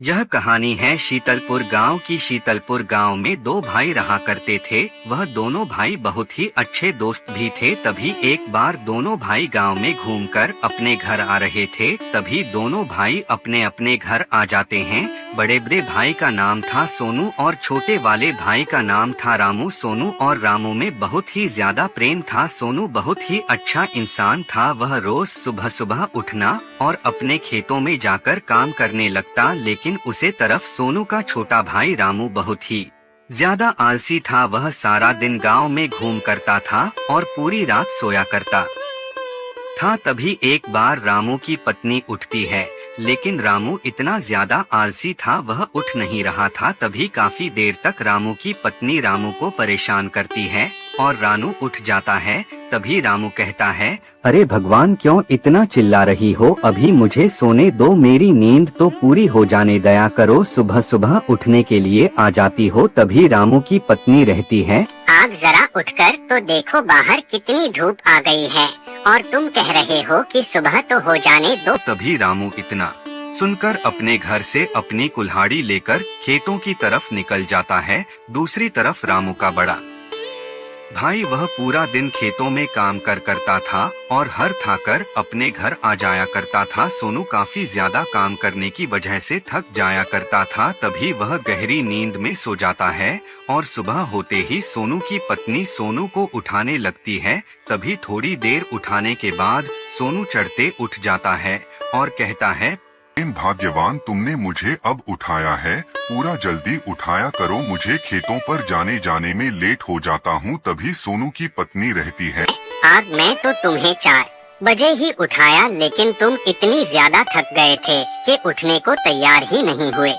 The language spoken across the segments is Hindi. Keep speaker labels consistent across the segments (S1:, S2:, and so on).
S1: यह कहानी है शीतलपुर गांव की। शीतलपुर गांव में दो भाई रहा करते थे। वह दोनों भाई बहुत ही अच्छे दोस्त भी थे। तभी एक बार दोनों भाई गांव में घूमकर अपने घर आ रहे थे। तभी दोनों भाई अपने अपने घर आ जाते हैं। बड़े बड़े भाई का नाम था सोनू और छोटे वाले भाई का नाम था रामू। सोनू और रामू में बहुत ही ज्यादा प्रेम था। सोनू बहुत ही अच्छा इंसान था। वह रोज सुबह सुबह उठना और अपने खेतों में जाकर काम करने लगता। लेकिन उसे तरफ सोनू का छोटा भाई रामू बहुत ही ज्यादा आलसी था। वह सारा दिन गांव में घूम करता था और पूरी रात सोया करता था। तभी एक बार रामू की पत्नी उठती है, लेकिन रामू इतना ज्यादा आलसी था, वह उठ नहीं रहा था। तभी काफी देर तक रामू की पत्नी रामू को परेशान करती है और रामू उठ जाता है। तभी रामू कहता है, अरे भगवान, क्यों इतना चिल्ला रही हो? अभी मुझे सोने दो, मेरी नींद तो पूरी हो जाने दया करो। सुबह सुबह उठने के लिए आ जाती हो। तभी रामू की पत्नी रहती है,
S2: आप जरा उठकर तो देखो बाहर कितनी धूप आ गई है और तुम कह रहे हो कि सुबह तो हो जाने दो।
S1: तभी रामू इतना सुनकर अपने घर से अपनी कुल्हाड़ी लेकर खेतों की तरफ निकल जाता है। दूसरी तरफ रामू का बड़ा भाई वह पूरा दिन खेतों में काम करता था और हर थाकर अपने घर आ जाया करता था। सोनू काफी ज्यादा काम करने की वजह से थक जाया करता था। तभी वह गहरी नींद में सो जाता है और सुबह होते ही सोनू की पत्नी सोनू को उठाने लगती है। तभी थोड़ी देर उठाने के बाद सोनू चढ़ते उठ जाता है और कहता है,
S3: भाग्यवान, तुमने मुझे अब उठाया है। पूरा जल्दी उठाया करो, मुझे खेतों पर जाने में लेट हो जाता हूँ। तभी सोनू की पत्नी रहती है,
S2: आज मैं तो तुम्हें 4 बजे ही उठाया, लेकिन तुम इतनी ज्यादा थक गए थे कि उठने को तैयार ही नहीं हुए,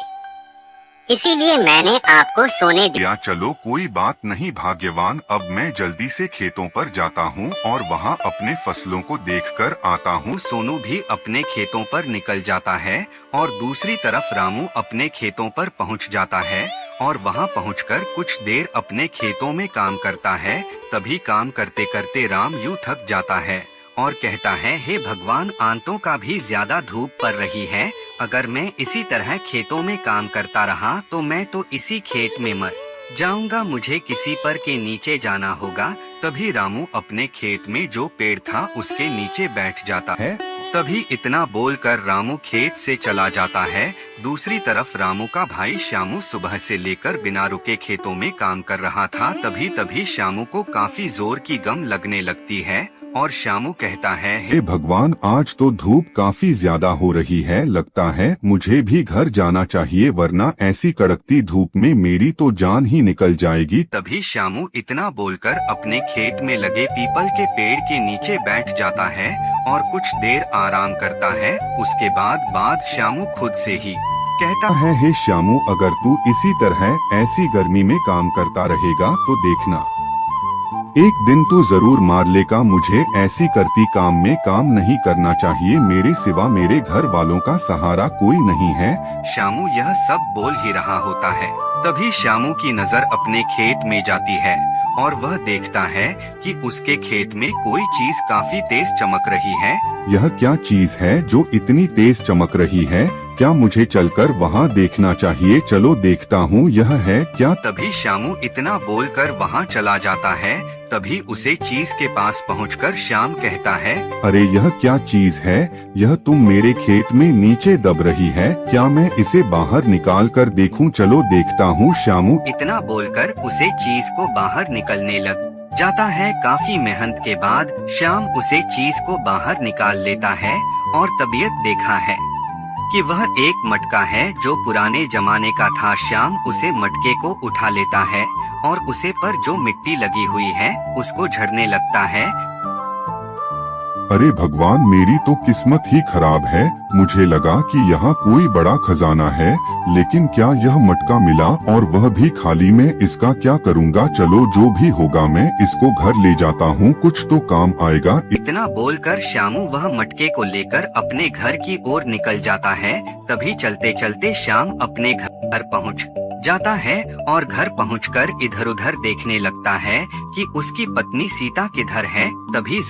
S2: इसीलिए मैंने आपको सोने दिया।
S3: चलो कोई बात नहीं भाग्यवान, अब मैं जल्दी से खेतों पर जाता हूँ और वहाँ अपने फसलों को देखकर आता हूँ।
S1: सोनू भी अपने खेतों पर निकल जाता है और दूसरी तरफ रामू अपने खेतों पर पहुँच जाता है और वहाँ पहुँचकर कुछ देर अपने खेतों में काम करता है। तभी काम करते करते राम यूँ थक जाता है और कहता है, हे भगवान, आंतों का भी ज्यादा धूप पड़ रही है। अगर मैं इसी तरह खेतों में काम करता रहा तो मैं तो इसी खेत में मर जाऊंगा। मुझे किसी पर के नीचे जाना होगा। तभी रामू अपने खेत में जो पेड़ था उसके नीचे बैठ जाता है। तभी इतना बोलकर रामू खेत से चला जाता है। दूसरी तरफ रामू का भाई श्यामू सुबह से लेकर बिना रुके खेतों में काम कर रहा था। तभी श्यामू को काफी जोर की गम लगने लगती है और श्यामू कहता है,
S3: हे भगवान, आज तो धूप काफी ज्यादा हो रही है। लगता है मुझे भी घर जाना चाहिए, वरना ऐसी कड़कती धूप में मेरी तो जान ही निकल जाएगी।
S1: तभी श्यामू इतना बोलकर अपने खेत में लगे पीपल के पेड़ के नीचे बैठ जाता है और कुछ देर आराम करता है। उसके बाद श्यामू खुद से ही कहता है,
S3: हे श्यामू, अगर तू इसी तरह ऐसी गर्मी में काम करता रहेगा तो देखना, एक दिन तू जरूर मार लेगा। मुझे ऐसी करती काम में काम नहीं करना चाहिए। मेरे सिवा मेरे घर वालों का सहारा कोई नहीं है।
S1: श्यामू यह सब बोल ही रहा होता है। तभी श्यामू की नजर अपने खेत में जाती है और वह देखता है कि उसके खेत में कोई चीज काफी तेज चमक रही है।
S3: यह क्या चीज है जो इतनी तेज चमक रही है? क्या मुझे चलकर वहाँ देखना चाहिए? चलो देखता हूँ, यह है क्या?
S1: तभी श्यामू इतना बोलकर वहाँ चला जाता है। तभी उसे चीज के पास पहुँचकर श्याम कहता है,
S3: अरे यह क्या चीज है? यह तुम मेरे खेत में नीचे दब रही है। क्या मैं इसे बाहर निकाल कर देखूं? चलो देखता हूँ। श्यामू
S1: इतना बोलकर उसे चीज को बाहर निकलने लग जाता है। काफी मेहनत के बाद श्याम उसे चीज को बाहर निकाल लेता है और तबीयत देखा है कि वह एक मटका है जो पुराने जमाने का था। श्याम उसे मटके को उठा लेता है और उसे पर जो मिट्टी लगी हुई है उसको झड़ने लगता है।
S3: अरे भगवान, मेरी तो किस्मत ही खराब है। मुझे लगा कि यहाँ कोई बड़ा खजाना है, लेकिन क्या यह मटका मिला और वह भी खाली। में इसका क्या करूँगा? चलो जो भी होगा मैं इसको घर ले जाता हूँ, कुछ तो काम आएगा।
S1: इतना बोलकर श्यामू वह मटके को लेकर अपने घर की ओर निकल जाता है। तभी चलते चलते श्याम अपने घर पहुँच जाता है और घर पहुंचकर इधर उधर देखने लगता है कि उसकी पत्नी सीता किधर है। तभी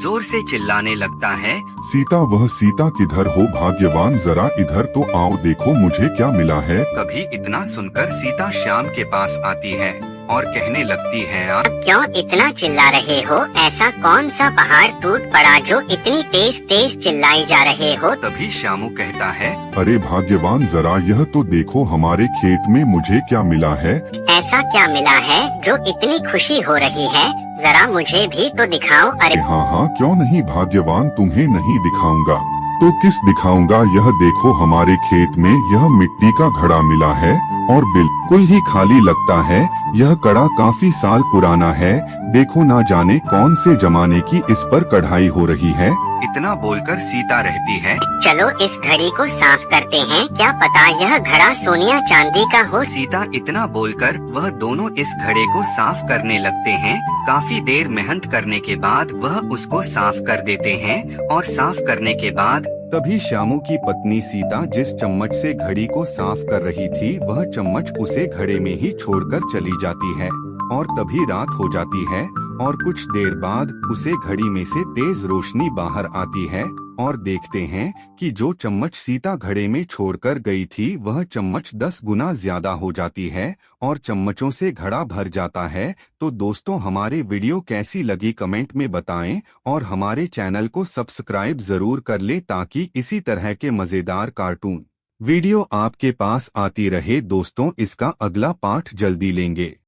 S1: जोर से चिल्लाने लगता है।
S3: सीता, वह सीता किधर हो भाग्यवान, जरा इधर तो आओ, देखो मुझे क्या मिला है।
S1: तभी इतना सुनकर सीता श्याम के पास आती है और कहने लगती है, आप
S2: क्यों इतना चिल्ला रहे हो? ऐसा कौन सा पहाड़ टूट पड़ा जो इतनी तेज तेज चिल्लाई जा रहे हो?
S1: तभी श्यामू कहता है,
S3: अरे भाग्यवान, जरा यह तो देखो हमारे खेत में मुझे क्या मिला है।
S2: ऐसा क्या मिला है जो इतनी खुशी हो रही है? जरा मुझे भी तो दिखाओ। अरे
S3: हाँ हाँ, क्यों नहीं भाग्यवान, तुम्हें नहीं दिखाऊंगा तो किस दिखाऊंगा। यह देखो हमारे खेत में यह मिट्टी का घड़ा मिला है और बिल्कुल ही खाली लगता है। यह कड़ा काफी साल पुराना है, देखो ना जाने कौन से जमाने की इस पर कढ़ाई हो रही है।
S1: इतना बोलकर सीता रहती है।
S2: चलो इस घड़ी को साफ करते हैं, क्या पता यह घड़ा सोनिया चांदी का हो।
S1: सीता इतना बोलकर वह दोनों इस घड़े को साफ करने लगते हैं। काफी देर मेहनत करने के बाद वह उसको साफ कर देते हैं और साफ करने के बाद
S4: तभी श्यामू की पत्नी सीता जिस चम्मच से घड़ी को साफ कर रही थी, वह चम्मच उसे घड़े में ही छोड़कर चली जाती है और तभी रात हो जाती है और कुछ देर बाद उसे घड़ी में से तेज रोशनी बाहर आती है और देखते हैं कि जो चम्मच सीता घड़े में छोड़कर गई थी, वह चम्मच 10 गुना ज्यादा हो जाती है और चम्मचों से घड़ा भर जाता है। तो दोस्तों, हमारे वीडियो कैसी लगी कमेंट में बताएं और हमारे चैनल को सब्सक्राइब जरूर कर ले ताकि इसी तरह के मजेदार कार्टून वीडियो आपके पास आती रहे। दोस्तों, इसका अगला पार्ट जल्दी लेंगे।